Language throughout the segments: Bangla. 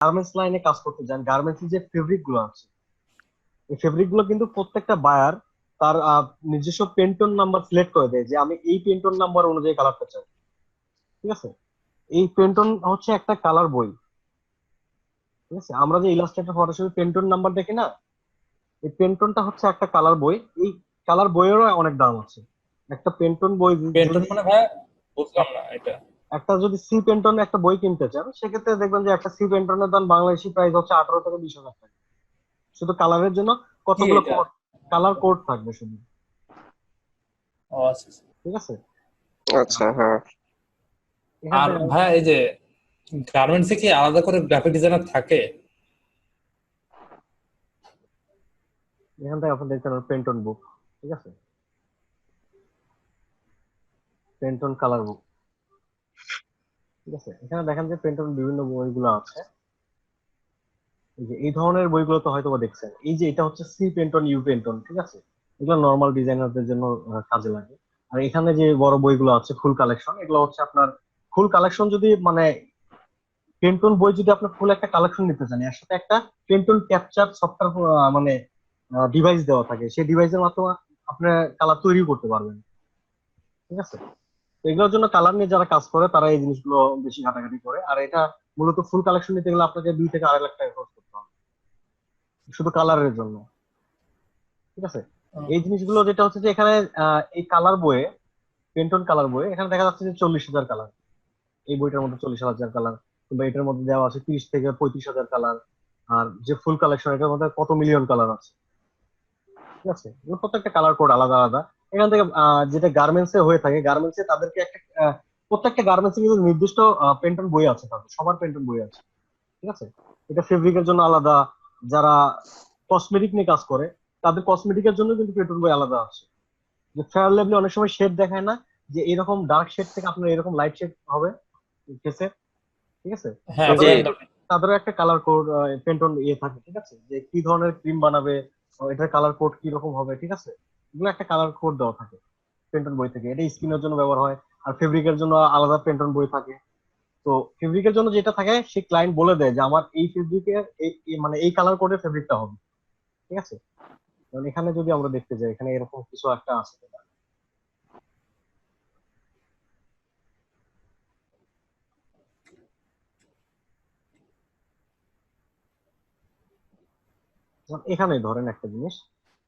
গার্মেন্টস লাইনে কাজ করতে যান, গার্মেন্টস যে ফেব্রিক গুলো আছে, এই ফেব্রিক গুলো কিন্তু প্রত্যেকটা বায়ার তার নিজস্ব পেন্টন নাম্বার সিলেক্ট করে দেয় যে আমি এই পেন্টন নাম্বার অনুযায়ী কালারটা চাই। ঠিক আছে, এই পেন্টন হচ্ছে একটা কালার বই। ঠিক আছে, আমরা যে ইলাস্ট্রেটর ফটোশপে পেন্টন নাম্বার দেখি না, এই পেন্টনটা হচ্ছে একটা কালার বই। এই কালার বইয়েরও অনেক দাম আছে। একটা পেন্টন বই যদি পেন্টন মানে ভাই বুঝলাম না এটা। একটা যদি সি পেন্টন একটা বই কিনতে চান, সেক্ষেত্রে দেখবেন যে একটা সি পেন্টনের দাম বাংলাদেশি প্রাইস হচ্ছে 18 থেকে 20 হাজার টাকা, শুধু কালারের জন্য। কি কতগুলো এটা? কোড, কালার কোড থাকবে শুধু। ও আচ্ছা আচ্ছা। ঠিক আছে, আচ্ছা, হ্যাঁ। এখান আর থেকে ভাই এই যে গার্মেন্টসে কি আলাদা করে গ্রাফিক ডিজাইনার থাকে? এখান থেকে আপনি দেখতে পারেন পেন্টন বুক। ঠিক আছে, পেন্টন কালার বুক। ঠিক আছে, এখানে দেখেন যে পেন্টন বিভিন্ন বইগুলো আছে। এই যে এই ধরনের বইগুলো তো হয়তো বা দেখছেন, এই যে এটা হচ্ছে সি পেন্টন, ইউ পেন্টন। ঠিক আছে, এগুলো নর্মাল ডিজাইনারদের জন্য কাজে লাগে। আর এখানে যে বড় বইগুলো আছে ফুল কালেকশন, এগুলো হচ্ছে আপনার ফুল কালেকশন। যদি মানে পেন্টন বই যদি আপনি ফুল একটা কালেকশন নিতে চান, এর সাথে একটা পেন্টন ক্যাপচার সফটওয়্যার মানে ডিভাইস দেওয়া থাকে, সেই ডিভাইসের মাধ্যমে আপনি কালার তৈরি করতে পারবেন। ঠিক আছে, তো এগুলোর জন্য কালার নিয়ে যারা কাজ করে তারা এই জিনিসগুলো বেশি ঘাটাঘাটি করে। আর এটা মূলত ফুল কালেকশন নিতে গেলে আপনাকে 2 থেকে 2.5 লাখ টাকা খরচ করতে হবে শুধু কালারের জন্য। ঠিক আছে, এই জিনিসগুলো যেটা হচ্ছে যে এখানে এই কালার বইয়ে, পেন্টন কালার বইয়ে এখানে দেখা যাচ্ছে যে 40,000 কালার। এই বইটার মধ্যে 40,000 কালার, কিংবা এটার মধ্যে দেওয়া আছে 30 থেকে 35 হাজার কালার। আর যে ফুল কালেকশন, এটার মধ্যে কত মিলিয়ন কালার আছে। ঠিক আছে, এগুলো প্রত্যেকটা কালার কোড আলাদা আলাদা। এখান থেকে যেটা গার্মেন্টস এ হয়ে থাকে, গার্মেন্টস এ তাদেরকে একটা প্রত্যেকটা গার্মেন্টস এ কিন্তু নির্দিষ্ট পেন্টন বই আছে, তাদের সবার পেন্টন বই আছে। ঠিক আছে, এটা ফেব্রিকের জন্য আলাদা, যারা কসমেটিক নিয়ে কাজ করে তাদের কসমেটিকের জন্য কিন্তু পেন্টন বই আলাদা আছে। যে ফেয়ার লেভেলে অনেক সময় শেড দেখায় না, যে এরকম ডার্ক শেড থেকে আপনার এরকম লাইট শেড হবে ফেসে। ঠিক আছে, হ্যাঁ জি। তাদেরও একটা, ব্র্যান্ড। তাদেরও একটা কালার কোড পেন্টন ইয়ে থাকে। ঠিক আছে, যে কি ধরনের ক্রিম বানাবে, এটার কালার কোড কি রকম হবে। ঠিক আছে, এগুলো একটা কালার কোড দেওয়া থাকে পেন্টন বই থেকে। এটা স্কিনের জন্য ব্যবহার হয়। আর ফেব্রিকের জন্য আলাদা পেন্টন বই থাকে। তো ফেব্রিকের জন্য যেটা থাকে, সেই ক্লায়েন্ট বলে দেয় যে আমার এই ফেব্রিকের মানে এই কালার কোডের ফেব্রিকটা হবে। ঠিক আছে, কারণ এখানে যদি আমরা দেখতে যাই, এখানে এরকম কিছু একটা আছে। যেমন এখানে ধরেন একটা জিনিস,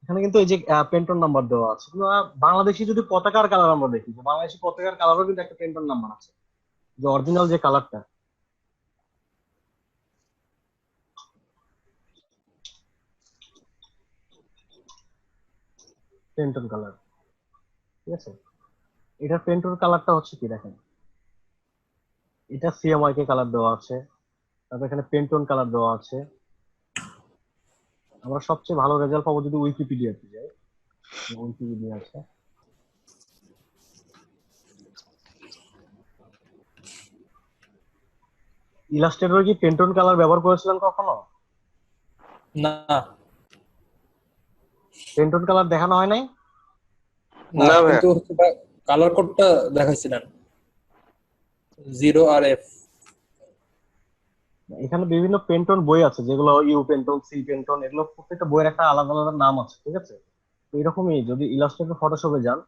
এখানে কিন্তু এই যে পেন্টন নাম্বার দেওয়া আছে, কিন্তু বাংলাদেশি যদি পতাকার কালার আমরা দেখি, যে বাংলাদেশি পতাকার কালারও কিন্তু একটা পেন্টন নাম্বার আছে, যে অরিজিনাল যে কালারটা, পেন্টন কালার। ঠিক আছে, এটার পেন্টন কালারটা হচ্ছে কি দেখেন, এটা সিএমআই কে কালার দেওয়া আছে, তারপর এখানে পেন্টন কালার দেওয়া আছে। আমরা সবচেয়ে ভালো রেজাল্ট পাবো যদি উইকিপিডিয়াতে যাই। উইকিপিডিয়া আছে। ইলাস্ট্রেটর কি পেন্টন কালার ব্যবহার করেছিলেন কখনো? না পেন্টন কালার দেখানো হয় নাই? না, না ভাইয়া। কিন্তু কালার কোডটা দেখাইছিলেন, 0 আর F। এখানে বিভিন্ন পেন্টন বই আছে, যেগুলো ইউ পেন্টন, সি পেন্টন, এগুলো প্রত্যেকটা বইয়ের একটা আলাদা আলাদা নাম আছে। ঠিক আছে, তো এরকমই যদি ইলাস্ট্রেটর ফটোশপে যান,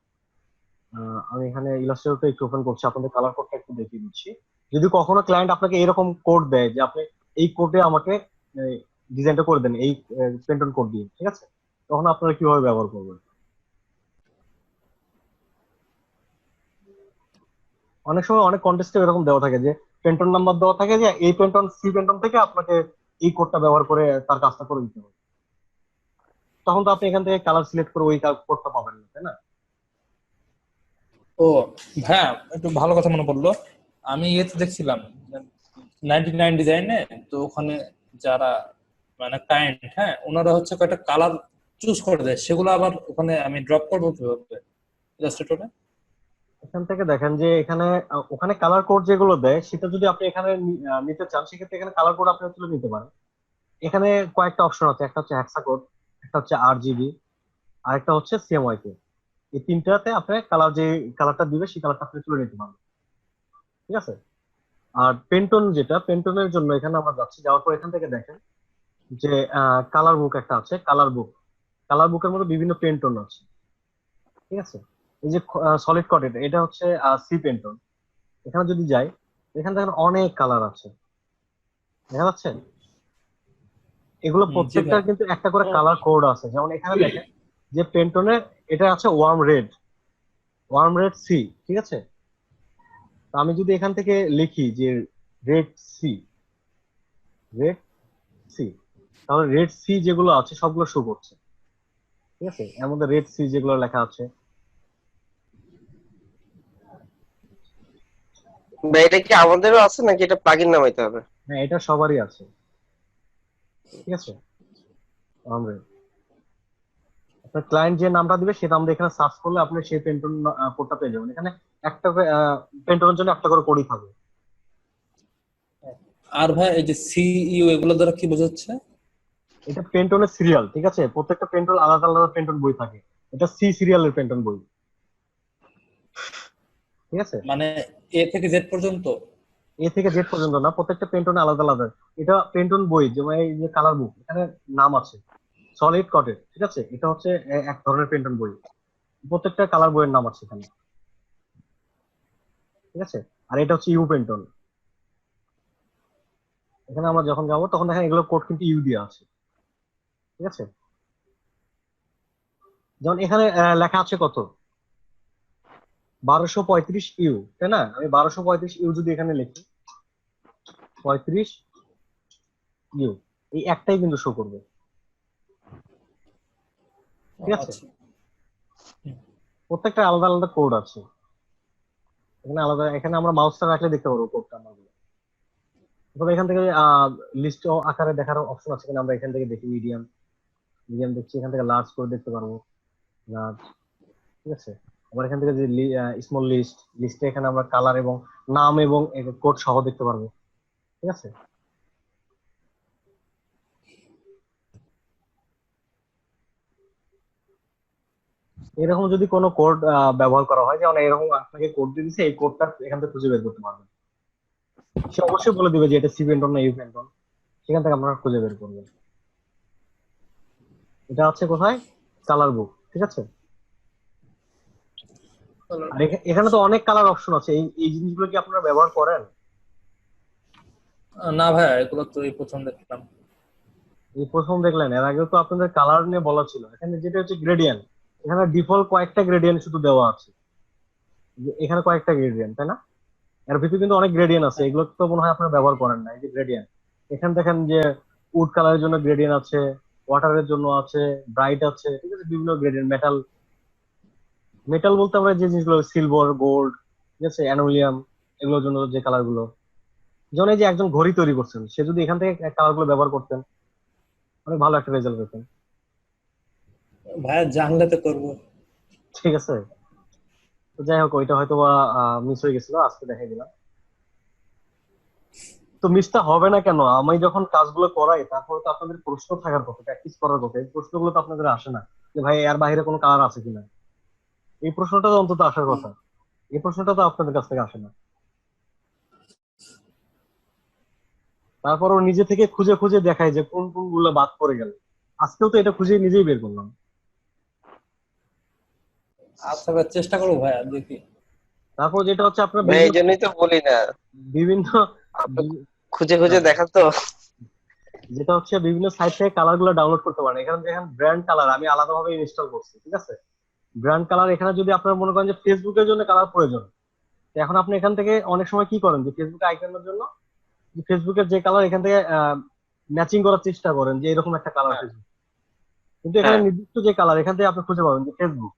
আমি এখানে ইলাস্ট্রেটরটা একটু ওপেন করছি, আপনাদের কালার কোডটা একটু দেখিয়ে দিচ্ছি। যদি কখনো ক্লায়েন্ট আপনাকে এরকম কোড দেয় যে আপনি এই কোডে আমাকে ডিজাইনটা করে দেন এই পেন্টন কোড দিয়ে, ঠিক আছে, তখন আপনারা কিভাবে ব্যবহার করবেন? অনেক সময় অনেক কন্টেস্টে এরকম দেওয়া থাকে যে পেন্টন নাম্বার দেওয়া থাকে, যে এই পেন্টন সি পেন্টন থেকে আপনাকে এই কোডটা ব্যবহার করে তার কাজটা করে দিতে হবে। তখন তো আপনি এখান থেকে কালার সিলেক্ট করে ওই কোডটা পাবেন না, তাই না? ও হ্যাঁ, একটু ভালো কথা মনে পড়লো। আমি ইয়েতে দেখছিলাম 99 ডিজাইনে, তো ওখানে যারা মানে ক্লায়েন্ট, হ্যাঁ ওনারা হচ্ছে কয়েকটা কালার চুজ করে দেয়, সেগুলো আবার ওখানে আমি ড্রপ করবো কিভাবে ইলাস্ট্রেটরে? এখান থেকে দেখেন যে এখানে ওখানে কালার কোড যেগুলো দেয়, সেটা যদি আপনি এখানে নিতে চান, সেক্ষেত্রে এখানে কালার কোড আপনি তুলে নিতে পারেন। এখানে কয়েকটা অপশন আছে, একটা হচ্ছে হেক্সা কোড, একটা হচ্ছে RGB, আর একটা হচ্ছে CMYK। এই তিনটাতে আপনি কালার যে কালারটা দিবে সেই কালারটা আপনি তুলে নিতে পারবেন। ঠিক আছে, আর পেন্টন যেটা, পেন্টনের জন্য এখানে আমরা যাচ্ছি, যাওয়ার পর এখান থেকে দেখেন যে কালার বুক একটা আছে, কালার বুক। কালার বুকের মধ্যে বিভিন্ন পেন্টন আছে, ঠিক আছে। এই যে সলিড কটেড, এটা হচ্ছে সি পেন্টন। এখানে যদি যাই, এখানে দেখেন অনেক কালার আছে, দেখা যাচ্ছে। এগুলো জি ভাই। প্রত্যেকটার কিন্তু একটা করে কালার কোড আছে। যেমন এখানে দেখেন যে পেন্টনে এটা আছে warm red, warm red C, ঠিক আছে। তো আমি যদি এখান থেকে লিখি যে রেড সি, রেড সি, তাহলে রেড সি যেগুলো আছে সবগুলো শো করছে, ঠিক আছে। এর মধ্যে রেড সি যেগুলো লেখা আছে। ভাই এটা কি আমাদেরও আছে নাকি এটা প্লাগইন নামাইতে হবে? হ্যাঁ, এটা সবারই আছে, ঠিক আছে। ওয়ার্ম রেড, আপনার ক্লায়েন্ট যে নামটা দিবে সেই নাম দিয়ে এখানে সার্চ করলে আপনি সেই পেন্টন কোডটা পেয়ে যাবেন। এখানে একটা পেন্টনের জন্য একটা করে কোডই থাকবে। আর ভাই এই যে সিইউ এগুলো দ্বারা কি বোঝাচ্ছে? এটা পেন্টনের সিরিয়াল, ঠিক আছে। প্রত্যেকটা পেন্টন আলাদা আলাদা পেন্টন বই থাকে। এটা সি সিরিয়ালের পেন্টন বই, ঠিক আছে। মানে এ থেকে জেড পর্যন্ত? এ থেকে জেড পর্যন্ত না, প্রত্যেকটা পেন্টনে আলাদা আলাদা। এটা পেন্টন বই, যেমন এই যে কালার বুক, এখানে নাম আছে সলিড কটেড, ঠিক আছে। এটা হচ্ছে এক ধরনের পেন্টন বই, প্রত্যেকটা কালার বইয়ের নাম আছে এখানে, ঠিক আছে। আর এটা হচ্ছে ইউ পেন্টন। এখানে আমরা যখন যাবো তখন দেখেন এগুলো কোড কিন্তু ইউ দিয়ে আছে, ঠিক আছে। যেমন এখানে লেখা আছে কত, 1235 ইউ, তাই না। আমি 1235 ইউ যদি এখানে লিখি, 35 ইউ, এই একটাই কিন্তু শো করবে, ঠিক আছে। আচ্ছা। প্রত্যেকটা আলাদা আলাদা কোড আছে এখানে আলাদা। এখানে আমরা মাউসটা রাখলে দেখতে পারবো কোডটা আমাদের। তবে এখান থেকে লিস্ট আকারে দেখার অপশন আছে কিনা আমরা এখান থেকে দেখি। মিডিয়াম, মিডিয়াম দেখছি, এখান থেকে লার্জ করে দেখতে পারবো, লার্জ, ঠিক আছে। আবার এখান থেকে যে স্মল লিস্ট, লিস্টে এখানে আমরা কালার এবং নাম এবং কোড সহ দেখতে পারবো, ঠিক আছে। এরকম যদি কোনো কোড ব্যবহার করা হয়, যেমন এরকম আপনাকে কোড দিয়ে দিচ্ছে, এই কোডটা এখান থেকে খুঁজে বের করতে পারবেন। সে অবশ্যই বলে দিবে যে এটা সি পেন্টন না ইউ পেন্টন, সেখান থেকে আপনারা খুঁজে বের করবেন। এটা আছে কোথায়, কালার বুক, ঠিক আছে। আর এখানে তো অনেক কালার অপশন আছে। এই এই জিনিসগুলো কি আপনারা ব্যবহার করেন? না ভাই, এগুলো তো এই প্রথম দেখলাম। এই প্রথম দেখলেন? এর আগে তো আপনাদের কালার নিয়ে বলা ছিল। এখানে যেটা হচ্ছে গ্রেডিয়েন্ট, এখানে ডিফল্ট কয়েকটা গ্রেডিয়েন্ট শুধু দেওয়া আছে। এখানে কয়েকটা গ্রেডিয়েন্ট, তাই না। এর ভিতরে কিন্তু অনেক গ্রেডিয়েন্ট আছে, এগুলো তো মনে হয় আপনারা ব্যবহার করেন না। এই যে গ্রেডিয়েন্ট, এখানে দেখেন যে উড কালারের জন্য গ্রেডিয়েন্ট আছে, ওয়াটারের জন্য আছে, ব্রাইট আছে, ঠিক আছে। বিভিন্ন গ্রেডিয়েন্ট, মেটাল, মেটাল বলতে আমরা যে জিনিসগুলো সিলভার, গোল্ড, ঠিক আছে, অ্যানুলিয়াম, এগুলোর জন্য যে কালার গুলো। যেমন এই যে একজন ঘড়ি তৈরি করছেন, সে যদি এখান থেকে কালার গুলো ব্যবহার করতেন, অনেক ভালো একটা রেজাল্ট পেতেন, ভাইয়া জানলে তো করবো। ঠিক আছে। তো যাই হোক, ওইটা হয়তো বা মিস হয়ে গেছিল, আজকে দেখাই দিলাম। তো মিসটা হবে না কেন? আমি যখন কাজগুলো করাই তারপরে তো আপনাদের প্রশ্ন থাকার কথা, প্র্যাকটিস করার কথা। এই প্রশ্নগুলো তো আপনাদের আসে না যে ভাই এর বাইরে কোনো কালার আছে কিনা। এই প্রশ্নটা তো অন্তত আসার কথা। এই প্রশ্নটা তো আপনাদের কাছ থেকে আসে না। তারপর ও নিজে থেকে খুঁজে খুঁজে দেখায় যে কোন কোন গুলো বাদ পড়ে গেল। আজকেও তো এটা খুঁজে নিজেই বের করলাম। আচ্ছা ভাই, চেষ্টা করবো ভাইয়া, দেখি। তারপর যেটা হচ্ছে আপনার ভাই এই বিভিন্ন জন্যই তো বলি না, বিভিন্ন আপনি খুঁজে খুঁজে দেখান তো। যেটা হচ্ছে বিভিন্ন সাইট থেকে কালার গুলো ডাউনলোড করতে পারেন। এখানে দেখেন ব্র্যান্ড কালার আমি আলাদাভাবে ইনস্টল করছি, ঠিক আছে। ব্র্যান্ড কালার, এখানে যদি আপনারা মনে করেন যে ফেসবুকের জন্য কালার প্রয়োজন, তো এখন আপনি এখান থেকে অনেক সময় কি করেন যে ফেসবুকে আইকনের জন্য ফেসবুকের যে কালার এখান থেকে ম্যাচিং করার চেষ্টা করেন যে এরকম একটা কালার হ্যাঁ ফেসবুক। কিন্তু এখানে হ্যাঁ। নির্দিষ্ট যে কালার এখান থেকে আপনি খুঁজে পাবেন যে ফেসবুক,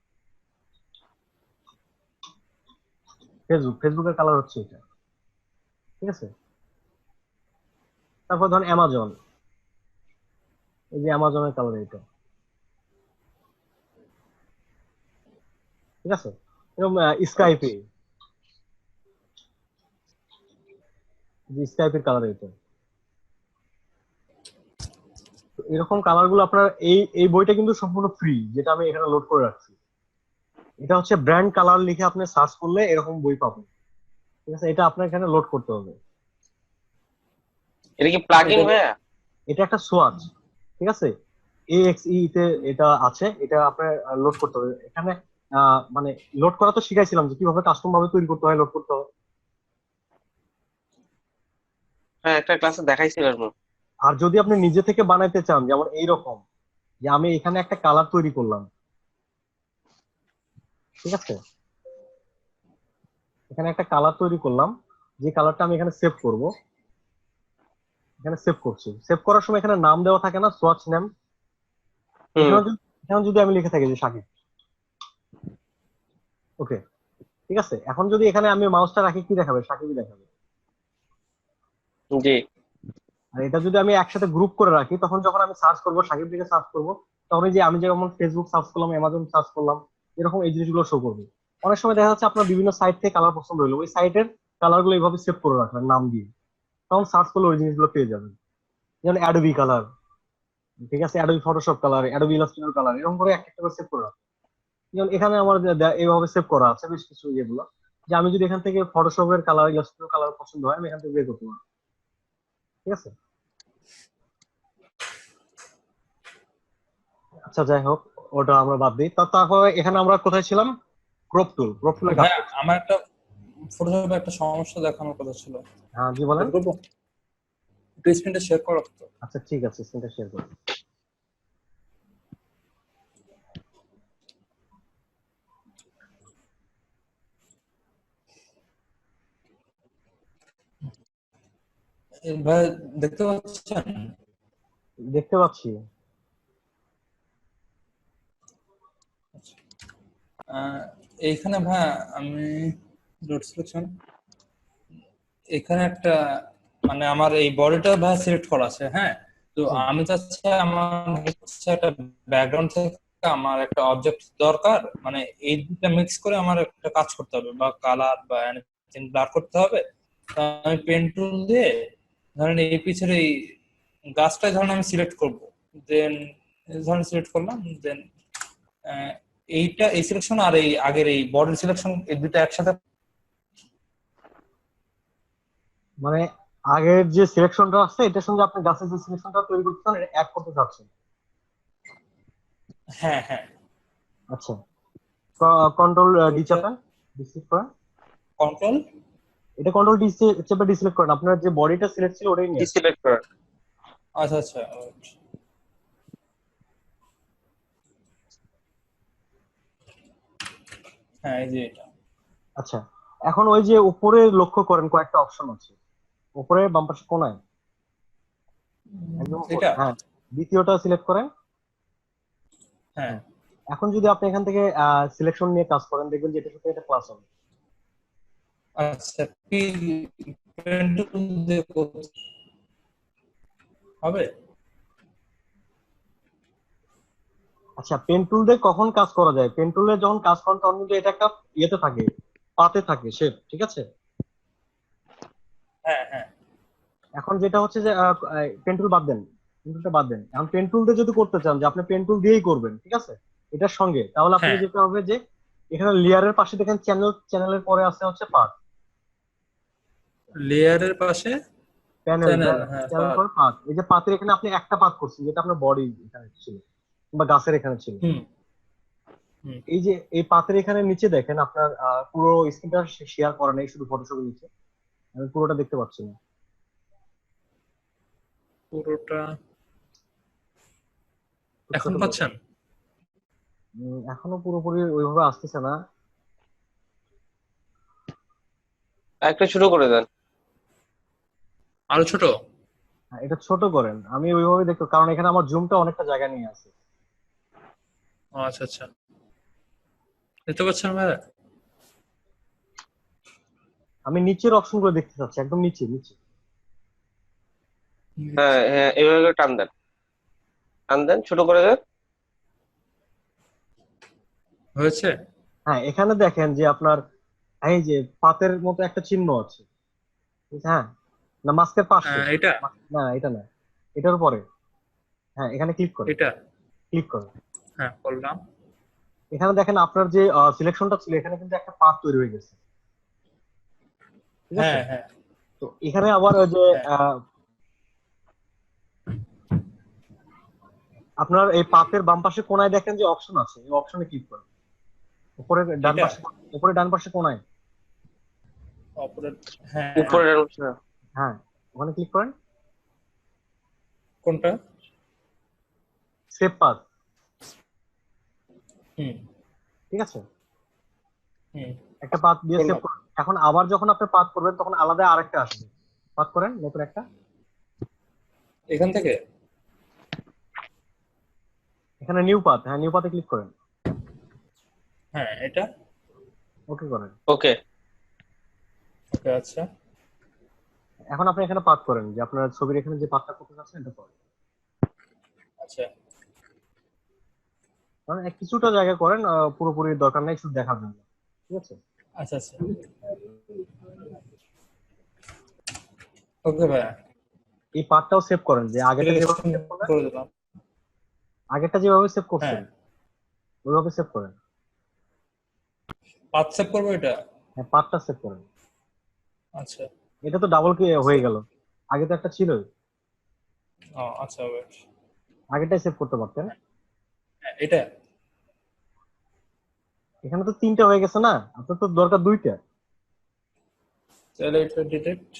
ফেসবুকের কালার হচ্ছে এটা, ঠিক আছে। তারপর ধরেন অ্যামাজন, এই যে অ্যামাজনের কালার এটা, ঠিক আছে। এরকম স্কাইপে, যে স্কাইপের কালার এটা। তো এরকম কালার গুলো আপনার এই এই বইটা কিন্তু সম্পূর্ণ ফ্রি, যেটা আমি এখানে লোড করে রাখছি। এটা হচ্ছে ব্র্যান্ড কালার লিখে আপনি সার্চ করলে এরকম বই পাবেন, ঠিক আছে। এটা আপনার এখানে লোড করতে হবে। এটা কি প্লাগইন এটা ভাইয়া? এটা একটা সোয়াচ, ঠিক আছে? AXE তে এটা আছে, এটা আপনার লোড করতে হবে এখানে। মানে লোড করা তো শিখাইছিলাম যে কিভাবে কাস্টম ভাবে তৈরি করতে হয়, লোড করতে হয়। হ্যাঁ, একটা ক্লাসে দেখাইছিলেন। আর যদি আপনি নিজে থেকে বানাইতে চান, যেমন এইরকম যে আমি এখানে একটা কালার তৈরি করলাম, ঠিক আছে? এখানে একটা কালার তৈরি করলাম, যে কালারটা আমি এখানে সেভ করব। এখানে সেভ করছি, সেভ করার সময় এখানে নাম দেওয়া থাকে না, সোয়াচ নেম। হুম। এখানে যদি আমি লিখে থাকি যে সাকিব, ওকে, ঠিক আছে? এখন যদি এখানে আমি মাউসটা রাখি, কি দেখাবে? সাকিবই দেখাবে। জি। আর এটা যদি আমি একসাথে গ্রুপ করে রাখি, তখন যখন আমি সার্চ করবো, সাকিব লিখে সার্চ করবো, তখন এই যে আমি যেমন ফেসবুক সার্চ করলাম, অ্যামাজন সার্চ করলাম, এরকম এই জিনিসগুলো শো করবে। অনেক সময় দেখা যাচ্ছে আপনার বিভিন্ন সাইট থেকে কালার পছন্দ হলো, ওই সাইটের কালার গুলো এইভাবে সেভ করে রাখলেন নাম দিয়ে, তখন সার্চ করলে ওই জিনিসগুলো পেয়ে যাবেন। যেমন অ্যাডোবি কালার, ঠিক আছে, Adobe Photoshop colour, Adobe Illustrator colour, এরকম করে একটা একটা করে সেভ করে রাখবেন। যেমন এখানে আমার এইভাবে সেভ করা আছে বেশ কিছু ইয়েগুলো, যে আমি যদি এখান থেকে ফটোশপের কালার, ইলাস্ট্রেটর কালার পছন্দ হয়, আমি এখান থেকে বের করতে পারবো, ঠিক আছে? আচ্ছা, যাই হোক, ওটা আমরা বাদ দিই। তারপরে এখানে আমরা কোথায় ছিলাম? ক্রপ টুলের কাজ ভাই করছি। আমার একটা ফটোশপে একটা সমস্যা দেখানোর কথা ছিল। হ্যাঁ, জি বলেন। বের করবো? একটু স্ক্রিনটা শেয়ার করো তো। আচ্ছা, ঠিক আছে, স্ক্রিনটা শেয়ার করি। ভাই দেখতে পাচ্ছেন? দেখতে পাচ্ছি। আহ, এইখানে ভাই আমি ডট সিলেকশন, এখানে একটা মানে আমার এই বডিটা ভাই সিলেক্ট করা আছে, হ্যাঁ। তো হুম। আমি চাচ্ছি আমার হচ্ছে একটা ব্যাকগ্রাউন্ড থেকে আমার একটা অবজেক্ট দরকার, মানে এই দুটা মিক্স করে আমার একটা কাজ করতে হবে, বা কালার বা এনিথিং ব্লার করতে হবে। তো আমি পেন টুল দিয়ে ধরেন এই পিছের এই গাছটাই ধরেন আমি সিলেক্ট করব, দেন ধরেন সিলেক্ট করলাম, দেন এইটা এই সিলেকশন আর এই আগের এই বডি সিলেকশন এই দুটো একসাথে। মানে আগের যে সিলেকশনটা আছে, এটার সঙ্গে আপনি গাছের যে সিলেকশনটা তৈরি করতে চান, এটা অ্যাড করতে চাচ্ছেন। হ্যাঁ হ্যাঁ। আচ্ছা, কন্ট্রোল ডি ওইটা চাপেন, ডিসিলেক্ট করেন। কন্ট্রোল। এটা কন্ট্রোল ডি চেপে ডিসিলেক্ট করেন, আপনার যে বডিটা সিলেক্ট ছিল ওটাই নিয়ে আসেন। ডিসিলেক্ট করেন। আচ্ছা আচ্ছা। হ্যাঁ এই যে এটা। আচ্ছা, এখন ওই যে উপরে লক্ষ্য করেন, কয়েকটা অপশন আছে উপরে বাম পাশে কোনায়, একদম উপরে, এটা। হ্যাঁ, দ্বিতীয়টা সিলেক্ট করেন। হ্যাঁ। হ্যাঁ, এখন যদি আপনি এখান থেকে সিলেকশন নিয়ে কাজ করেন, দেখবেন যে এটার সাথে এটা ক্লাস হবে। আচ্ছা কি পেন টুল দিয়ে হবে? আচ্ছা, পেন টুল দিয়ে কখন কাজ করা যায়? পেন টুলে যখন কাজ করেন তখন কিন্তু এটা একটা ইয়েতে থাকে, পাতে থাকে শেপ, ঠিক আছে? হ্যাঁ হ্যাঁ এখন যেটা হচ্ছে যে পেন টুল বাদ দেন, পেন টুলটা বাদ দেন। এখন পেন টুল দিয়ে যদি করতে চান যে আপনি পেন টুল দিয়েই করবেন, ঠিক আছে, এটার সঙ্গে, তাহলে আপনাকে হ্যাঁ। যেতে হবে যে এখানে লেয়ারের পাশে দেখেন চ্যানেল, চ্যানেলের পরে আছে হচ্ছে পার্ট, লেয়ারের পাশে প্যানেল, চ্যানেল, হ্যাঁ চ্যানেল পাত। পরে পার্ট। এই যে পাতের এখানে আপনি একটা পাত করছেন, যেটা আপনার বডি এখানে ছিল বা গাছের এখানে ছিল। হুম হুম। এই যে এই পাতের এখানে নিচে দেখেন আপনার পুরো স্ক্রিনটা শেয়ার করা নেই, শুধু ফটোশপের নিচে, আমি পুরোটা দেখতে পাচ্ছি না। পুরোটা খুব এখন ছোট করে পাচ্ছেন? এখনো পুরোপুরি ওইভাবে আসতেছে না। একটা শুরু করে দেন। আরো ছোট? হ্যাঁ, এটা ছোট করেন, আমি ওইভাবে দেখতে, কারণ এখানে আমার জুমটা অনেকটা জায়গা নিয়ে আছে। ও আচ্ছা আচ্ছা। দেখতে পাচ্ছেন ভাই? আমি নিচের অপশন গুলো দেখতে চাচ্ছি, একদম নিচে নিচে। হ্যাঁ হ্যাঁ, এভাবে করে টান দেন, টান দেন, ছোট করে দেন। হয়েছে? হ্যাঁ, এখানে দেখেন যে আপনার এই যে পাতের মতো একটা চিহ্ন আছে, হ্যাঁ, না মাস্কের পাশে, এটা। না এটা না, এটার উপরে, হ্যাঁ, এখানে ক্লিক করেন, এটা। ক্লিক করেন। হ্যাঁ করলাম। এখানে দেখেন আপনার যে সিলেকশনটা ছিল, এখানে কিন্তু একটা পাত তৈরি হয়ে গেছে, ঠিক আছে? হ্যাঁ হ্যাঁ তো এখানে আবার ওই যে হ্যাঁ আপনার এই পাতের বাম পাশে কোনায় দেখেন যে অপশন আছে, এই অপশনে ক্লিক করেন। উপরে ডান এটা পাশে, উপরে ডান পাশে কোনায়। অপরেট, হ্যাঁ উপরে হ্যাঁ, ওখানে ক্লিক করেন। কোনটা? সেভ পাথ, হুম ঠিক আছে? হুম একটা পাথ দিয়ে সেভ করলাম। করুন। এখন আবার যখন আপনি পাথ করবেন তখন আলাদা আরেকটা আসবে। পাথ করেন নতুন একটা। এখান থেকে এখানে নিউ পাথ, হ্যাঁ নিউ পাথে ক্লিক করেন। হ্যাঁ এটা ওকে করেন। ওকে। ওকে আচ্ছা এখন আপনি এখানে পাথ করেন, যে আপনার ছবির এখানে যে পাথটা করতে চাচ্ছেন এটা করেন। আচ্ছা কারণ কিছুটা জায়গা করেন, পুরোপুরি দরকার নেই, শুধু দেখার জন্য, ঠিক আছে? আচ্ছা আচ্ছা ওকে ভাইয়া, এই পাথটাও সেভ করেন, যে আগেরটা যেভাবে সিলেকশন সেভ করবেন, করে দিলাম। আগেরটা যেভাবে সেভ হ্যাঁ করছেন ওইভাবে সেভ করেন। পাথ সেভ করবো এটা। হ্যাঁ, পাথটা সেভ করেন। আচ্ছা এটা তো ডাবল কি হয়ে সেভ, গেল, আগে তো একটা ছিল। ও আচ্ছা ওয়েট, আগেরটাই সেভ করতে পারতেন। এটা এখানে তো তিনটা হয়ে গেছে না, আপনার তো দরকার দুইটা। তাহলে এটা ডিটেক্ট,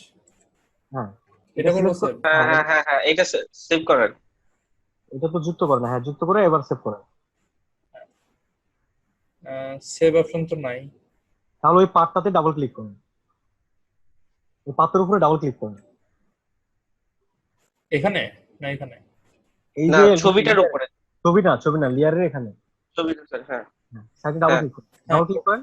হ্যাঁ, এটা করবো সিলেক্ট সেভ। হ্যাঁ হ্যাঁ হ্যাঁ হ্যাঁ, এটা সেভ করেন। এটা তো যুক্ত করেন, হ্যাঁ যুক্ত করে এবার সেভ করেন। সেভ অপশন তো নাই। তাহলে ওই পাথটাতে ডাবল ক্লিক করেন, ওই পাথের উপরে ডাবল ক্লিক করেন। এখানে না এখানে? এই না, যে ছবিটার উপরে। ছবি না লেয়ারের এখানে, ছবিটার উপরে, হ্যাঁ সাইডে ডাবল হ্যাঁ। ক্লিক করেন, হ্যাঁ ডাবল ক্লিক করেন।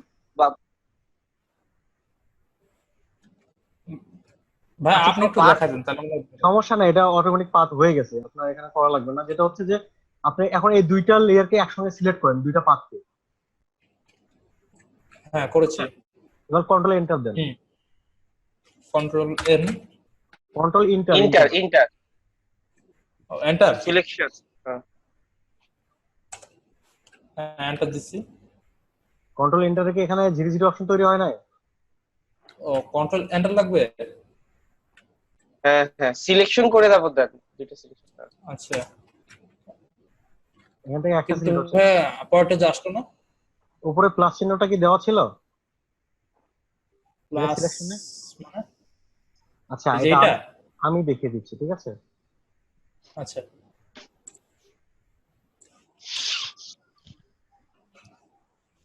ভাই আচ্ছা আপনি একটু পাথ, দেখা দেন তাহলে আমরা। সমস্যা নাই, এটা অটোমেটিক পাথ হয়ে গেছে, আপনার এখানে করা লাগবে না। যেটা হচ্ছে যে আপনি এখন এই দুইটা লেয়ারকে একসঙ্গে সিলেক্ট করেন, দুইটা পাথকে। হ্যাঁ করেছি। এবার কন্ট্রোল এন্টার দেন। হুম control N, control enter enter enter enter enter. Selection. হ্যাঁ হ্যাঁ এন্টার দিচ্ছি। কন্ট্রোল এন্টার থেকে এখানে 0 অপশন তৈরি হয় নাই? ও কন্ট্রোল এন্টার লাগবে। হ্যাঁ হ্যাঁ, সিলেকশন করে তারপর দেন, দুইটা সিলেকশন। আচ্ছা এখান থেকে একটা কিন্তু সিলেক্ট হচ্ছে। পরেরটা যে আসলো না। উপরে প্লাস চিহ্নটা কি দেওয়া ছিল প্লাস সিলেকশনে? মানে আচ্ছা, এই যে এটা এটা। আমি দেখিয়ে দিচ্ছি, ঠিক আছে? আচ্ছা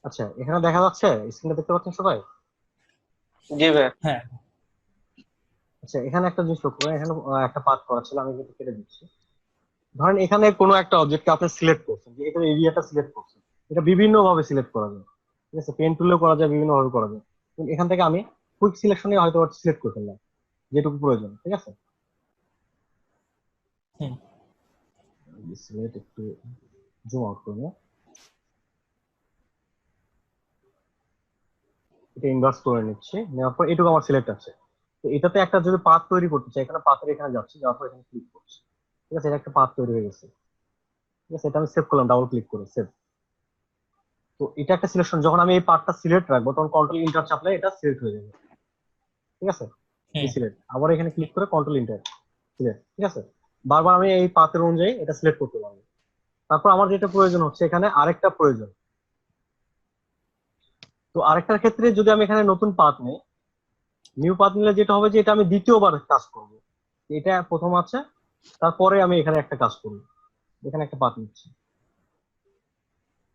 আচ্ছা, এখানে দেখা যাচ্ছে, স্ক্রিনটা দেখতে পাচ্ছেন সবাই? জি ভাই। হ্যাঁ আচ্ছা, এখানে একটা জিনিস লক্ষ্য করেন, এখানে একটা পাথ করা ছিল, আমি কিন্তু কেটে দিচ্ছি। ধরেন এখানে কোনো একটা অবজেক্টকে আপনি সিলেক্ট করছেন, যে এটার এরিয়াটা সিলেক্ট করছেন। এটা বিভিন্ন ভাবে সিলেক্ট করা যায়, ঠিক আছে? পেন টুলেও করা যায়, বিভিন্ন ভাবে করা যায়। কিন্তু এখান থেকে আমি কুইক সিলেকশনে হয়তো সিলেক্ট করে ফেললাম যেটুকু প্রয়োজন, ঠিক আছে? হুম সিলেক্ট একটু জুম আউট করবো, এটা ইনভার্স করে নিচ্ছি, নেওয়ার পর এটুকু আমার সিলেক্ট আছে। তো এটাতে একটা যদি পাথ তৈরি করতে চাই, এখানে পাথের এখানে যাচ্ছি, যাওয়ার পর এখানে ক্লিক করছি, ঠিক আছে? এটা একটা পাথ তৈরি হয়ে গেছে, ঠিক আছে? এটা আমি সেভ করলাম, ডাবল ক্লিক করে সেভ। তো এটা একটা সিলেকশন, যখন আমি এই পার্টটা সিলেক্ট রাখবো তখন কন্ট্রোল ইন্টার চাপলে এটা সিলেক্ট হয়ে যাবে, ঠিক আছে? এই হুম সিলেক্ট, আবার এখানে ক্লিক করে কন্ট্রোল ইন্টার সিলেক্ট, ঠিক আছে? বারবার আমি এই পাথের অনুযায়ী এটা সিলেক্ট করতে পারবো। তারপর আমার যেটা প্রয়োজন হচ্ছে, এখানে আরেকটা প্রয়োজন। তো আরেকটার ক্ষেত্রে যদি আমি এখানে নতুন পাথ নিই, নিউ পাথ নিলে যেটা হবে যে এটা আমি দ্বিতীয়বার কাজ করব। এটা প্রথম আছে, তারপরে আমি এখানে একটা কাজ করব। এখানে একটা পাথ নিচ্ছি,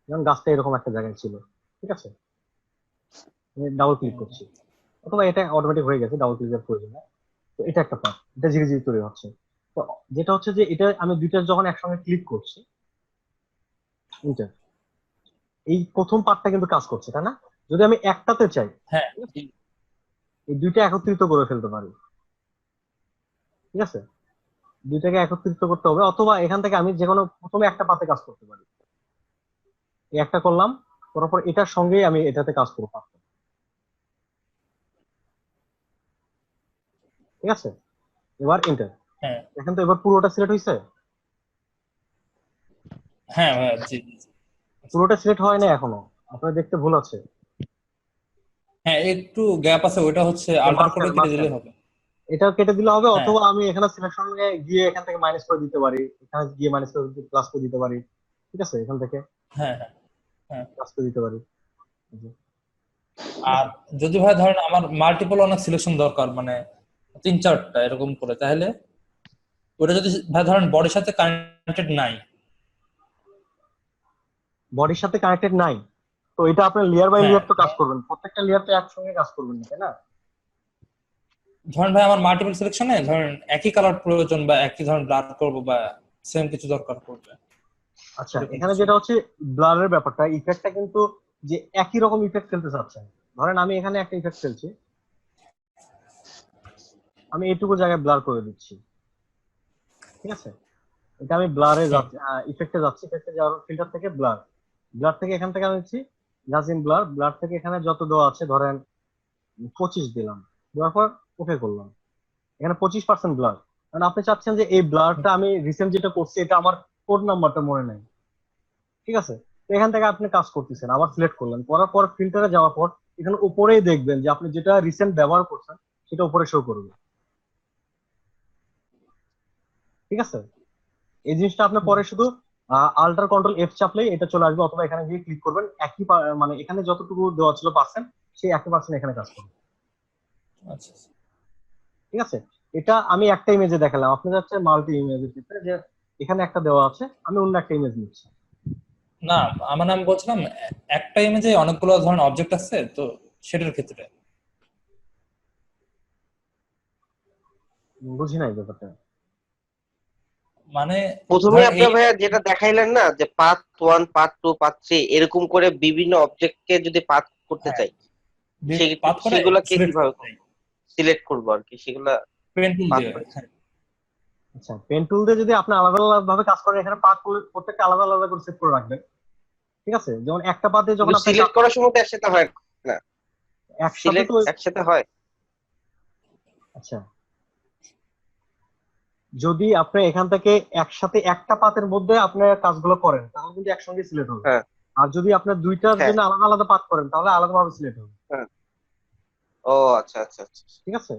যেমন গাছটা এরকম একটা জায়গায় ছিল, ঠিক আছে? ডাবল ক্লিক হুম করছি, অথবা এটা অটোমেটিক হয়ে গেছে, ডাবল ক্লিকের প্রয়োজন নেই। তো এটা একটা পার্ট, এটা ধীরে ধীরে তৈরি হচ্ছে। তো যেটা হচ্ছে যে এটা আমি দুইটা যখন একসঙ্গে ক্লিক করছি, ইন্টার, এই প্রথম পার্টটা কিন্তু কাজ করছে, তাই না? যদি আমি একটাতে চাই, হ্যাঁ এই দুইটা একত্রিত করে ফেলতে পারি, ঠিক আছে? দুইটাকে একত্রিত করতে হবে, অথবা এখান থেকে আমি যে কোনো প্রথমে একটা পাতে কাজ করতে পারি। এই একটা করলাম, করার পর এটার সঙ্গেই আমি এটাতে কাজ করবো পারতাম, ঠিক আছে? এবার এন্টার, হ্যাঁ এখন তো এবার পুরোটা সিলেক্ট হয়েছে। হ্যাঁ হ্যাঁ জি জি জি। আচ্ছা। পুরোটা সিলেক্ট হয় না এখনো, আপনার দেখতে ভুল আছে। হ্যাঁ একটু গ্যাপ আছে, ওইটা হচ্ছে এই আল্টার করে মাঝখানে কেটে দিলে মাঝখানে হবে। এটা কেটে দিলে হবে, হ্যাঁ অথবা আমি এখানে সিলেকশন গিয়ে এখান থেকে মাইনাস করে দিতে পারি, এখানে গিয়ে মাইনাস করে প্লাস করে দিতে পারি, ঠিক আছে, এখান থেকে হ্যাঁ হ্যাঁ হ্যাঁ। প্লাস করে দিতে পারি। জি, ঠিক আর আছে। যদি ভাই ধরেন আমার মাল্টিপল অনেক সিলেকশন দরকার, মানে 3-4টা এরকম করে, তাহলে ওটা যদি ভাই ধরেন বডির সাথে কানেক্টেড নাই, বডির সাথে কানেক্টেড নাই, তো এটা আপনার লেয়ার বাই হ্যাঁ লেয়ার তো কাজ করবেন, প্রত্যেকটা লেয়ার তো একসঙ্গে কাজ করবেন না, তাই না? ধরেন ভাই আমার মাল্টিপল সিলেকশনে ধরেন একই কালার প্রয়োজন, বা একই ধরনের ব্লার করবো, বা সেম কিছু দরকার পড়বে, আচ্ছা, এরকম এখানে কিছু। যেটা হচ্ছে ব্লারের ব্যাপারটা, ইফেক্টটা কিন্তু যে একই রকম ইফেক্ট ফেলতে চাচ্ছেন, ধরেন আমি এখানে একটা ইফেক্ট ফেলছি, আমি এইটুকু জায়গায় ব্লার করে দিচ্ছি, ঠিক আছে, এটা আমি ব্লারে হুম, যাচ্ছি, ইফেক্টে যাচ্ছি, ইফেক্টে যাওয়ার ফিল্টার থেকে ব্লার, ব্লার থেকে এখান থেকে আমি দিচ্ছি জাজিম ব্লার, ব্লার থেকে এখানে যত দেওয়া আছে ধরেন 25 দিলাম, দেওয়ার পর ওকে করলাম, এখানে 25% ব্লার। কারণ আপনি চাচ্ছেন যে এই ব্লারটা আমি রিসেন্ট যেটা করছি এটা আমার কোড নাম্বারটা মনে নাই, ঠিক আছে, তো এখান থেকে আপনি কাজ করতেছেন, আবার সিলেক্ট করলেন, করার পর ফিল্টারে যাওয়ার পর এখানে উপরেই দেখবেন যে আপনি যেটা রিসেন্ট ব্যবহার করছেন সেটা উপরে শো করবে, ঠিক আছে। এই জিনিসটা আপনি পরে শুধু আল্টার কন্ট্রোল এফ চাপলেই এটা চলে আসবে, অথবা এখানে গিয়ে ক্লিক করবেন, একই মানে এখানে যতটুকু দেওয়া ছিল পার্সেন্ট, সেই একই পার্সেন্ট এখানে কাজ করবে, আচ্ছা। ঠিক আছে। এটা আমি একটা ইমেজে দেখালাম, আপনি যাচ্ছে মাল্টি ইমেজের ক্ষেত্রে যে এখানে একটা দেওয়া আছে, আমি অন্য একটা ইমেজ নিচ্ছি। না, আমার আমি বলছিলাম একটা ইমেজে অনেকগুলো ধরনের অবজেক্ট আছে তো, সেটার ক্ষেত্রে। বুঝি নাই ব্যাপারটা। মানে প্রথমে ধরেন এই আপনার ভাইয়া যেটা দেখাইলেন না, যে পার্ট 1 পার্ট 2 পার্ট 3 এরকম করে বিভিন্ন অবজেক্টকে যদি পাথ করতে হ্যাঁ চাই, পাথ করে সেগুলাকে সিলেক্ট কিভাবে করতে চাই সিলেক্ট করবো আর কি, সেগুলা পেন টুল পাথ দিয়ে। করে হ্যাঁ আচ্ছা, পেন টুল দিয়ে যদি আপনি আলাদা আলাদা ভাবে কাজ করেন, এখানে পাথ প্রত্যেকটা আলাদা আলাদা করে সেট করে রাখবেন, ঠিক আছে, যেমন একটা পাথে যখন কিন্তু আপনি কাজ সিলেক্ট করার সময় তো একসাথে হয় না, একসাথে সিলেক্ট তো, একসাথে হয়। আচ্ছা, যদি আপনি এখান থেকে একসাথে একটা পাতের মধ্যে আপনার কাজগুলো করেন তাহলে কিন্তু একসঙ্গে সিলেক্ট হবে, হ্যাঁ আর যদি আপনার দুইটার হ্যাঁ জন্য আলাদা আলাদা পাত করেন তাহলে আলাদা ভাবে সিলেক্ট হবে, হ্যাঁ। ও আচ্ছা আচ্ছা আচ্ছা ঠিক আছে।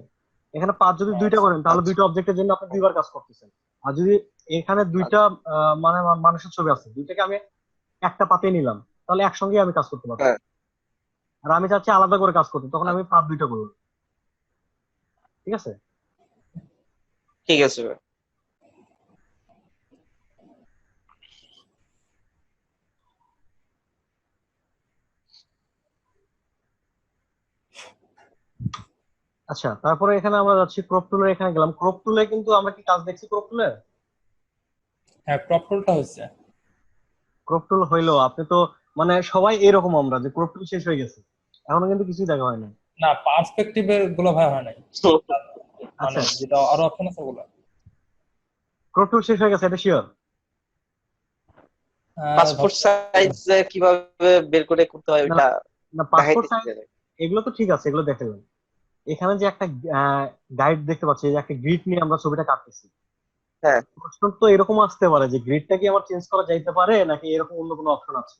এখানে পাত যদি দুইটা আচ্ছা করেন তাহলে আচ্ছা। দুইটা অবজেক্টের জন্য আপনি দুইবার কাজ করতেছেন, আর যদি এখানে দুইটা মানে মানুষের ছবি আছে, দুইটাকে আমি একটা পাতে নিলাম, তাহলে একসঙ্গে আমি কাজ করতে পারবো, হ্যাঁ আর আমি চাচ্ছি আলাদা করে কাজ করতে, তখন আমি আচ্ছা, পাত দুইটা করবো, ঠিক আছে। ঠিক আছে ভাই। আচ্ছা, তারপরে এখানে আমরা যাচ্ছি ক্রপ টুলের, এখানে গেলাম, ক্রপ টুলে কিন্তু আমরা কি কাজ দেখছি ক্রপ টুলে, হ্যাঁ ক্রপ টুলটা হচ্ছে। ক্রপ টুল হইলো আপনি তো মানে সবাই এরকম আমরা যে ক্রপ টুল শেষ হয়ে গেছে, এখনো কিন্তু কিছুই দেখা হয় না। না পার্সপেক্টিভের গুলো ভাই হয় নাই, মানে আচ্ছা, যেটা আরো অপশন আছে ওগুলো। ক্রপ টুল শেষ হয়ে গেছে এটা শিওর। পাসপোর্ট সাইজ কিভাবে বের করে করতে হয় না, ওইটা না পাসপোর্ট দেখাইতেছি সাইজ না। এগুলো তো ঠিক আছে, এগুলো দেখালাম। এখানে যে একটা গাইড দেখতে পাচ্ছি, এই যে একটা গ্রিড নিয়ে আমরা ছবিটা কাটতেছি, হ্যাঁ প্রশ্ন তো এরকম আসতে পারে যে গ্রিডটা কি আমার চেঞ্জ করা যাইতে পারে নাকি এরকম অন্য কোনো অপশন আছে,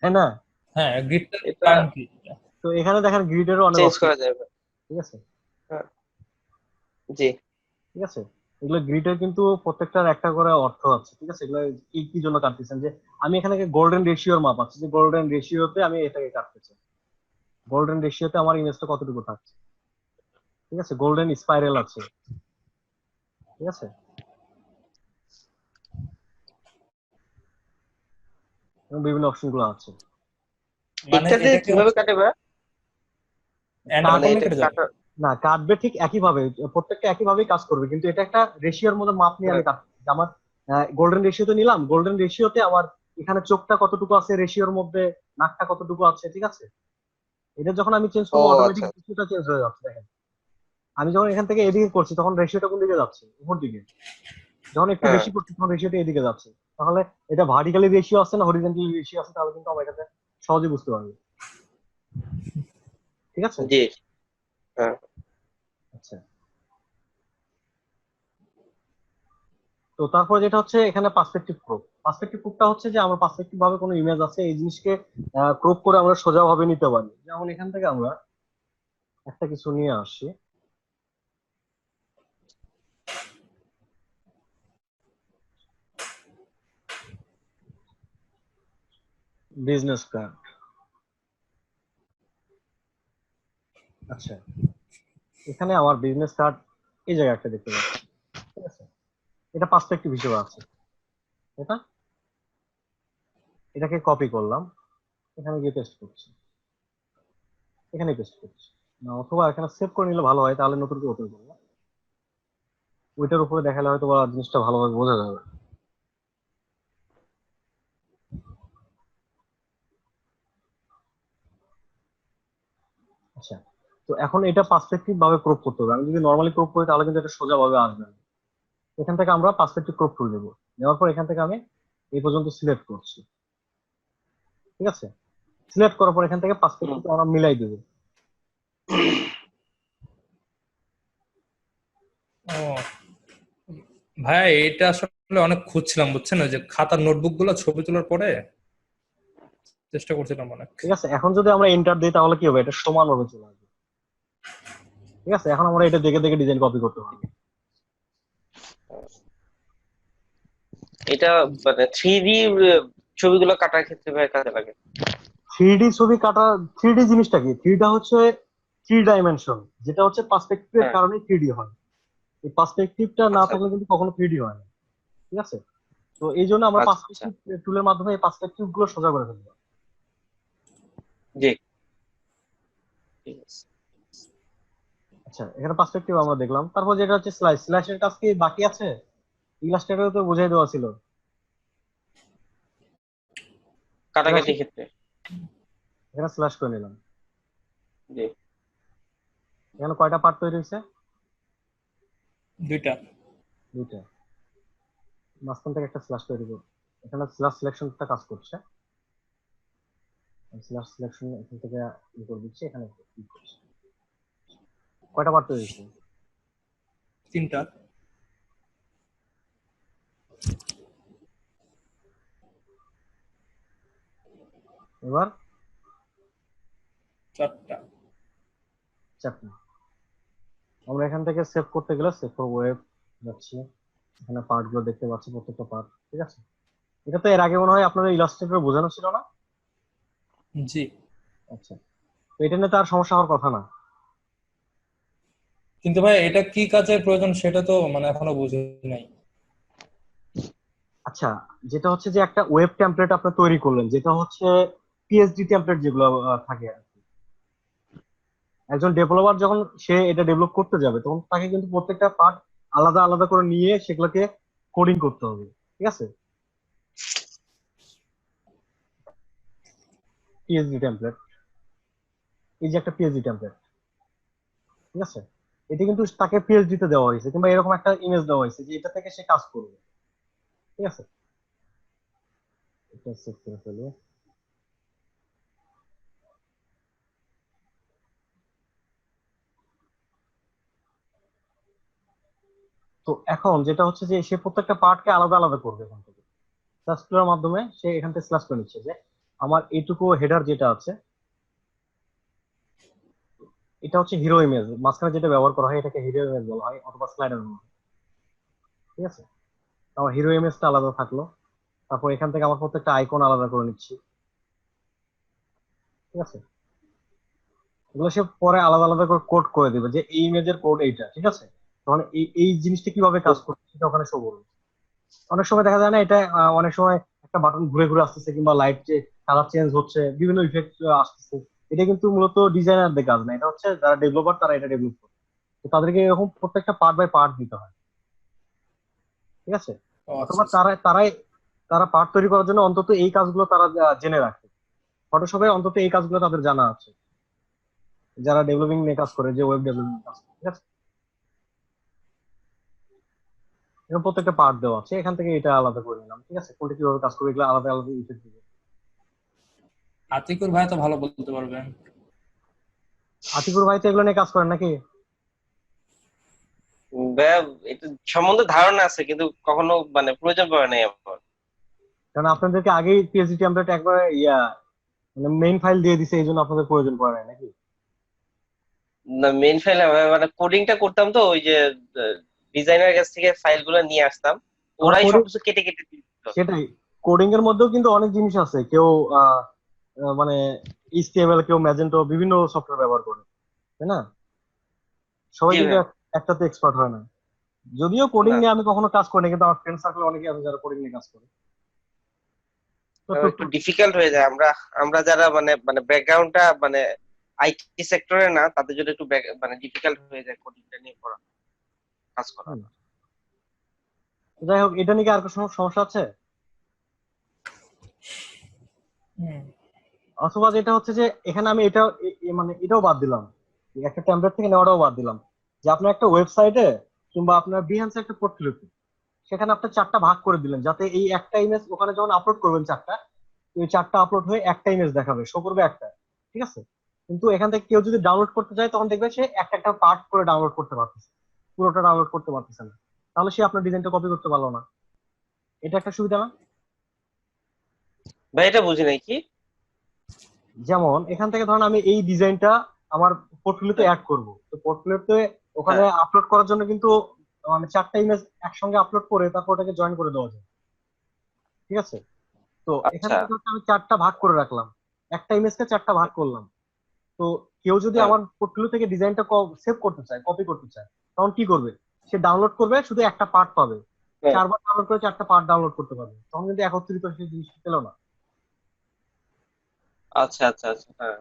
তাই না? হ্যাঁ গ্রিডটা এটা কারণ কি? তো এখানে দেখেন গ্রিডেরও অনেক চেঞ্জ অপশন, করা যাবে। ঠিক আছে, হ্যাঁ জি। ঠিক আছে। এগুলো গ্রিডের কিন্তু প্রত্যেকটার একটা করে অর্থ আছে, ঠিক আছে, এগুলো কি কি জন্য কাটতেছেন, যে আমি এখানে গোল্ডেন রেশিওর মাপ আছে, যে গোল্ডেন রেশিওতে আমি এটাকে কাটতেছি, গোল্ডেন রেশিওতে আমার ইমেজটা কতটুকু থাকছে, ঠিক আছে, গোল্ডেন স্পাইরাল আছে, ঠিক আছে, এবং বিভিন্ন অপশন গুলো আছে। মানে এটাতে এটা কি কিভাবে হচ্ছে কাটে ভাই? এন্টার মানে করলে এটা কেটে যাবে? কাটা। না, কাটবে ঠিক একই ভাবে, প্রত্যেকটা একই ভাবেই কাজ করবে, কিন্তু এটা একটা রেশিওর মধ্যে মাপ নিয়ে হ্যাঁ। আমি কাটছি, আমার গোল্ডেন রেশিওতে নিলাম, গোল্ডেন রেশিওতে আমার এখানে চোখটা কতটুকু আছে রেশিওর মধ্যে, নাকটা কতটুকু আছে, ঠিক আছে, এটা যখন আমি চেঞ্জ ও করবো অটোমেটিক আচ্ছা। রেশিওটা চেঞ্জ হয়ে যাচ্ছে, দেখেন আমি যখন এখান থেকে এদিকে করছি তখন রেশিওটা কোন দিকে যাচ্ছে, উপর দিকে, যখন একটু হ্যাঁ বেশি করছি তখন রেশিওটা এদিকে যাচ্ছে, তাহলে এটা ভার্টিক্যালি রেশিও আছে না হরিজন্টালি রেশিও আছে, তাহলে কিন্তু আমার এটাতে সহজে বুঝতে পারবে, ঠিক আছে। জি। হ্যাঁ আচ্ছা, তো তারপর যেটা হচ্ছে এখানে পার্সপেক্টিভ ক্রপ, পার্সপেক্টিভ ক্রপটা হচ্ছে যে আমার পার্সপেক্টিভ ভাবে কোনো ইমেজ আছে এই জিনিসকে ক্রপ করে আমরা সোজা ভাবে নিতে পারি, যেমন এখান থেকে আমরা একটা কিছু নিয়ে আসি, বিজনেস কার্ড। আচ্ছা, এখানে আমার বিজনেস কার্ড এই জায়গায় একটা দেখতে পাচ্ছি, ঠিক আছে? এটা পার্সপেক্টিভ হিসেবে আছে, এটা এটাকে কপি করলাম, এখানে গিয়ে পেস্ট করছি, এখানে পেস্ট করছি না, অথবা এখানে সেভ করে নিলে ভালো হয়, তাহলে নতুন করে ওপেন করবো, ওইটার উপরে দেখালে হয়তো বা জিনিসটা ভালোভাবে বোঝা যাবে। আচ্ছা, তো এখন এটা পার্সপেক্টিভ ভাবে ক্রপ করতে হবে। আমি যদি নর্মালি ক্রপ করি তাহলে কিন্তু এটা সোজা ভাবে আসবে না। এখান থেকে আমরা পার্সপেক্টিভ ক্রপ টুল নেবো, নেওয়ার পর এখান থেকে আমি এই পর্যন্ত সিলেক্ট করছি, ঠিক আছে? সিলেক্ট করার পর এখান থেকে পার্সপেক্টিভ আমরা মিলাই দেবো। ও ভাই, এটা আসলে অনেক খুঁজছিলাম বুঝছেন, ওই যে খাতার নোটবুক গুলো ছবি তোলার পরে চেষ্টা করছিলাম অনেক। ঠিক আছে, এখন যদি আমরা এন্টার দিই তাহলে কি হবে, এটা সমানভাবে চলে আসবে। ঠিক আছে, এখন আমরা এটা দেখে দেখে ডিজাইন কপি করতে পারবো। এটা মানে 3D ছবিগুলো কাটার ক্ষেত্রে ভাই কাজে লাগে। 3D ছবি কাটা, 3D জিনিসটা কি? 3D হচ্ছে 3 ডাইমেনশন, যেটা হচ্ছে পার্সপেক্টিভের হ্যাঁ। কারণে 3D হয়। এই পার্সপেক্টিভটা না আচ্ছা থাকলে কিন্তু কখনো 3D হয় না, ঠিক আছে? তো এই জন্য আমরা আচ্ছা আচ্ছা। পার্সপেক্টিভ টুলের মাধ্যমে এই পার্সপেক্টিভ গুলো সোজা করে ফেলবো। জি ঠিক আছে। আচ্ছা, এখানে পার্সপেক্টিভ আমরা দেখলাম, তারপর যেটা হচ্ছে স্লাইস, স্লাইসের কাজ কি বাকি আছে? ইলাস্ট্রেটরে তো বুঝাই দেওয়া ছিল। কাটাকাটির স্ল্যাশ- ক্ষেত্রে। এখানে স্ল্যাশ করে নিলাম। জি। এখানে কয়টা পার্ট তৈরি হয়েছে? দুইটা। দুইটা। মাঝখান থেকে একটা স্ল্যাশ তৈরি করব, এখানে স্ল্যাশ সিলেকশনটা কাজ করছে। স্ল্যাশ সিলেকশন এখান থেকে ই করে দিচ্ছি, এখানে ক্লিক করছি। কয়টা পার্ট তৈরি হয়েছে? তিনটা। এবার চারটা। চারটা। আমরা এখান থেকে সেভ করতে গেলে সেভ ফর ওয়েব যাচ্ছি, এখানে পার্ট গুলো দেখতে পাচ্ছি, প্রত্যেকটা পার্ট, ঠিক আছে? এটা তো এর আগে মনে হয় আপনাদের ইলাস্ট্রেটরে বোঝানো ছিল না? জি। আচ্ছা, তো এটা নিয়ে তো আর সমস্যা হওয়ার কথা না। কিন্তু ভাই এটা কি কাজের প্রয়োজন সেটা তো মানে এখনো বুঝি নাই। আচ্ছা, যেটা হচ্ছে যে একটা ওয়েব টেমপ্লেট আপনি তৈরি করলেন, যেটা হচ্ছে পিএইচডি টেমপ্লেট যেগুলো থাকে আর কি। একজন ডেভেলপার যখন সে এটা ডেভেলপ করতে যাবে তখন তাকে কিন্তু প্রত্যেকটা পার্ট আলাদা আলাদা করে নিয়ে সেগুলোকে কোডিং করতে হবে, ঠিক আছে? পিএইচডি টেমপ্লেট, এই যে একটা পিএইচডি টেমপ্লেট, ঠিক আছে? এটা কিন্তু তাকে পিএইচডি তে দেওয়া হয়েছে, কিংবা এরকম একটা ইমেজ দেওয়া হয়েছে যে এটা থেকে সে কাজ করবে, ঠিক আছে? এটা সেভ করে ফেলি। তো এখন যেটা হচ্ছে যে সে প্রত্যেকটা পার্টকে আলাদা আলাদা করবে এখান থেকে স্ল্যাশ টুলের মাধ্যমে, সে এখান থেকে স্ল্যাশ করে নিচ্ছে যে আমার এইটুকু হেডার যেটা আছে, এটা হচ্ছে হিরো ইমেজ, মাঝখানে যেটা ব্যবহার করা হয় এটাকে হিরো ইমেজ বলা হয়, অথবা স্লাইডার বলা হয়, ঠিক আছে? আমার হিরো ইমেজটা আলাদা থাকলো, তারপর এখান থেকে আমার প্রত্যেকটা আইকন আলাদা করে নিচ্ছি, ঠিক আছে? এগুলো সে পরে আলাদা আলাদা করে কোড করে দিবে যে এই ইমেজের কোড এইটা, ঠিক আছে? তখন এই এই জিনিসটা কিভাবে কাজ করছে সেটা ওখানে শো করবে। অনেক সময় দেখা যায় না এটা, অনেক সময় একটা বাটন ঘুরে ঘুরে আসতেছে, কিংবা লাইট যে কালার চেঞ্জ হচ্ছে, বিভিন্ন ইফেক্ট আসতেছে, এটা কিন্তু মূলত ডিজাইনারদের কাজ না, এটা হচ্ছে যারা ডেভেলপার তারা এটা ডেভেলপ করে। তো তাদেরকে এরকম প্রত্যেকটা পার্ট বাই পার্ট দিতে হয়, ঠিক আছে? ও আচ্ছা অথবা আচ্ছা। তারা পার্ট তৈরি করার জন্য অন্তত এই কাজগুলো তারা জেনে রাখে। ফটোশপে অন্তত এই কাজগুলো তাদের জানা আছে, যারা ডেভেলপিং নিয়ে কাজ করে, যে ওয়েব ডেভেলপিং কাজ করে, ঠিক আছে? এরকম প্রত্যেকটা পার্ট দেওয়া আছে, এখান থেকে এটা আলাদা করে নিলাম, ঠিক আছে? কোনটা কিভাবে কাজ করবে এগুলো আলাদা আলাদা ইফেক্ট দিবে। আতিকুর ভাই তো ভালো বলতে পারবেন। আতিকুর ভাই তো এগুলো নিয়ে কাজ করেন নাকি? ভাইয়া এটা সম্বন্ধে ধারণা আছে কিন্তু কখনো মানে প্রয়োজন পড়ে নাই আমার। কারণ আপনাদেরকে আগেই পিএইচডি টেমপ্লেট একবার মানে মেইন ফাইল দিয়ে দিছে, এই জন্য আপনাদের প্রয়োজন পড়ে নাই নাকি? না মেইন ফাইল মানে কোডিংটা করতাম তো ওই যে ডিজাইনার কাছ থেকে ফাইল গুলো নিয়ে আসতাম, আমরা ওরাই কোডিং, সবকিছু কেটে কেটে দিত। সেটাই, কোডিং এর মধ্যেও কিন্তু অনেক জিনিস আছে, কেউ মানে এইচটিএমএল, কেউ ম্যাজেন্টো, বিভিন্ন সফটওয়্যার ব্যবহার করে, তাই না? সবাই জি কিন্তু ভাই। একটাতে এক্সপার্ট হয় না। যদিও কোডিং না, নিয়ে আমি কখনো কাজ করিনি, কিন্তু আমার ফ্রেন্ড সার্কেলে অনেকে আছে যারা কোডিং নিয়ে কাজ করে। তো একটু টুকটুক। ডিফিকাল্ট হয়ে যায়। আমরা আমরা যারা মানে মানে ব্যাকগ্রাউন্ডটা মানে আইটি সেক্টরে না, তাদের জন্য একটু মানে ডিফিকাল্ট হয়ে যায় কোডিংটা নিয়ে পড়া, কাজ করা। হুম। যাই হোক, এটা নিয়ে কি আর কোনো সমস্যা আছে? হুম। অথবা যেটা হচ্ছে যে এখানে আমি এটা মানে এটাও বাদ দিলাম, একটা টেমপ্লেট থেকে নেওয়াটাও বাদ দিলাম, যে আপনার একটা ওয়েবসাইটে কিংবা আপনার বিহান্সে একটা পোর্টফোলিওতে, সেখানে আপনি চারটা ভাগ করে দিলেন, যাতে এই একটা ইমেজ ওখানে যখন আপলোড করবেন চারটা, ওই চারটা আপলোড হয়ে একটা ইমেজ দেখাবে, শো করবে একটা। ঠিক আছে? কিন্তু এখান থেকে কেউ যদি ডাউনলোড করতে চায়, তখন দেখবে সে একটা একটা পার্ট করে ডাউনলোড করতে পারতেছে, পুরোটা ডাউনলোড করতে পারতেছে না। তাহলে সে আপনার ডিজাইনটা কপি করতে পারলো না। এটা একটা সুবিধা না? ভাই এটা বুঝি নাই কি। যেমন এখান থেকে ধরুন আমি এই ডিজাইনটা আমার পোর্টফোলিওতে হ্যাঁ, অ্যাড করব, তো পোর্টফোলিওতে ওখানে হ্যাঁ। আপলোড করার জন্য কিন্তু মানে চারটা ইমেজ একসঙ্গে আপলোড করে তারপর ওটাকে জয়েন করে দেওয়া যায়। ঠিক আছে? তো এখানে আচ্ছা। যেটা হচ্ছে আমি চারটা ভাগ করে রাখলাম, একটা ইমেজকে চারটা ভাগ করলাম। তো কেউ যদি হ্যাঁ, আমার পোর্টফোলিও থেকে ডিজাইনটা সেভ করতে চায়, কপি করতে চায়, তখন কি করবে? সে ডাউনলোড করবে, শুধু একটা পার্ট পাবে। হ্যাঁ। চারবার ডাউনলোড করে চারটা পার্ট ডাউনলোড করতে পারবে, তখন কিন্তু একত্রিত সেই জিনিসটা পেল না। আচ্ছা, আচ্ছা, আচ্ছা। হ্যাঁ,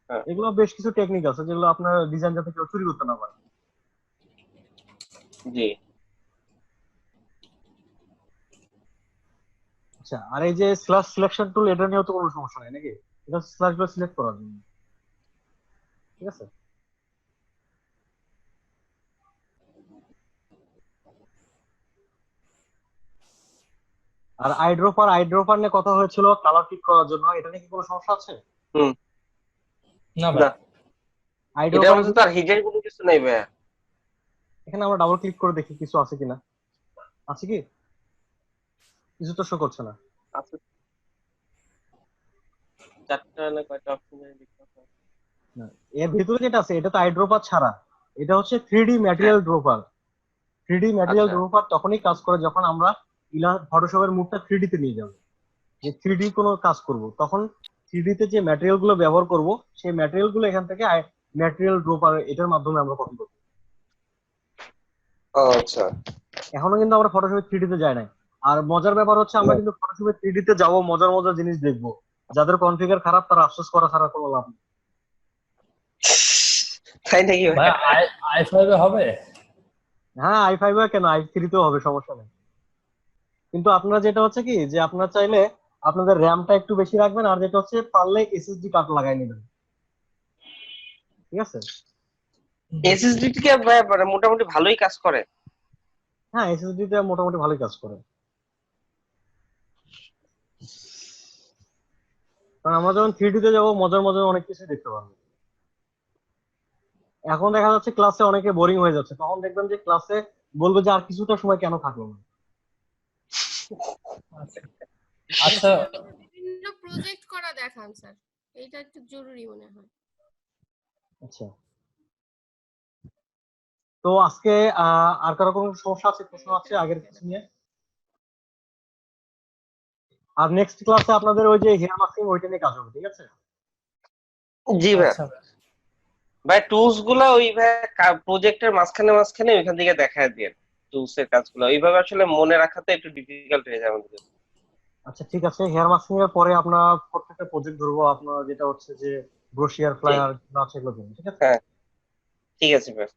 হ্যাঁ। এগুলো বেশ কিছু টেকনিক আছে যেগুলো আপনার ডিজাইন যাতে কেউ চুরি করতে না পারে। জি। আচ্ছা, আর এই যে স্ল্যাশ সিলেকশন টুল, এটা নিয়েও তো কোনো সমস্যা নাই নাকি? এটা স্ল্যাশ গুলো সিলেক্ট করার জন্য। ঠিক আছে? আর আইড্রপার নিয়ে কথা হয়েছিল কালার ঠিক করার জন্য, এটা নিয়ে কি কোনো সমস্যা আছে? হুম। না ভাই। না, এটার আইড্রপারে মধ্যে তো আর হিডেন কোনো কিছু নাই ভাই। এখানে আমরা ডাবল ক্লিক করে দেখি কিছু আছে কিনা। আছে কি? কিছু তো শো করছে না। আচ্ছা, চারটা না কয়টা অপশন না, এর ভিতরে যেটা আছে এটা তো আইড্রপার ছাড়া, এটা হচ্ছে থ্রি হ্যাঁ। Material dropper. থ্রি ম্যাটেরিয়াল আচ্ছা। ড্রপার তখনই কাজ করে যখন আমরা ফটোশপের মুডটা থ্রি তে নিয়ে যাবো, যে থ্রি কোনো কাজ করব, তখন থ্রি তে যে ম্যাটেরিয়াল গুলো ব্যবহার করব, সেই ম্যাটেরিয়াল গুলো এখান থেকে ম্যাটেরিয়াল ড্রপার এটার মাধ্যমে আমরা কপি করবো। ও আচ্ছা। এখনো কিন্তু আমরা ফটোশপে থ্রি তে যাই নাই। আর মজার ব্যাপার হচ্ছে আমরা না। কিন্তু ফটোশপে থ্রি তে যাবো, মজার মজার জিনিস দেখবো। যাদের কনফিগার খারাপ তারা আফসোস করা ছাড়া কোনো লাভ নেই। তাই নাকি ভাই ভাই? i5 এ হবে? হ্যাঁ, i5 কেন, i3 তেও হবে, সমস্যা নেই। কিন্তু আপনারা যেটা হচ্ছে কি, যে আপনারা চাইলে আপনাদের র্যামটা একটু বেশি রাখবেন, আর যেটা হচ্ছে পারলে এসএসডি কার্ড লাগাই নেবেন। ঠিক আছে? এসএসডি কে ভাই মানে মোটামুটি ভালোই কাজ করে। হ্যাঁ, এসএসডি তে মোটামুটি ভালোই কাজ করে। কারণ আমরা যখন থ্রি তে যাবো, মজার মজার অনেক কিছু দেখতে পারবো। এখন দেখা যাচ্ছে ক্লাসে অনেকে বোরিং হয়ে যাচ্ছে, তখন দেখবেন যে ক্লাসে বলবে যে আর কিছুটা সময় কেন থাকলো না। আচ্ছা। স্যার আচ্ছা। আমাদের বিভিন্ন প্রজেক্ট করা দেখান স্যার, এটা একটু জরুরি মনে হয়। আচ্ছা, তো আজকে আর কারো কোনো সমস্যা আছে, প্রশ্ন আছে আগের কিছু নিয়ে? আর নেক্সট ক্লাসে আপনাদের ওই যে হেয়ার মাস্কিং, ওইটা নিয়ে কাজ হবে। ঠিক আছে? জি ভাই। আচ্ছা। ভাই টুলস গুলা ওই ভাই প্রজেক্টের মাঝখানে মাঝখানে ওইখান থেকে দেখায় দিয়ে, টুলস এর কাজগুলো ওইভাবে আসলে মনে রাখাতে একটু ডিফিকাল্ট হয়ে যায় আমাদের। আচ্ছা, ঠিক আছে, হেয়ার মাস্কিং এর পরে আপনার প্রত্যেকটা প্রজেক্ট ধরবো, আপনার যেটা হচ্ছে যে ব্রোশিয়ার জি। ফ্লায়ার আছে, এগুলো দিন। ঠিক আছে? হ্যাঁ, ঠিক আছে ভাই।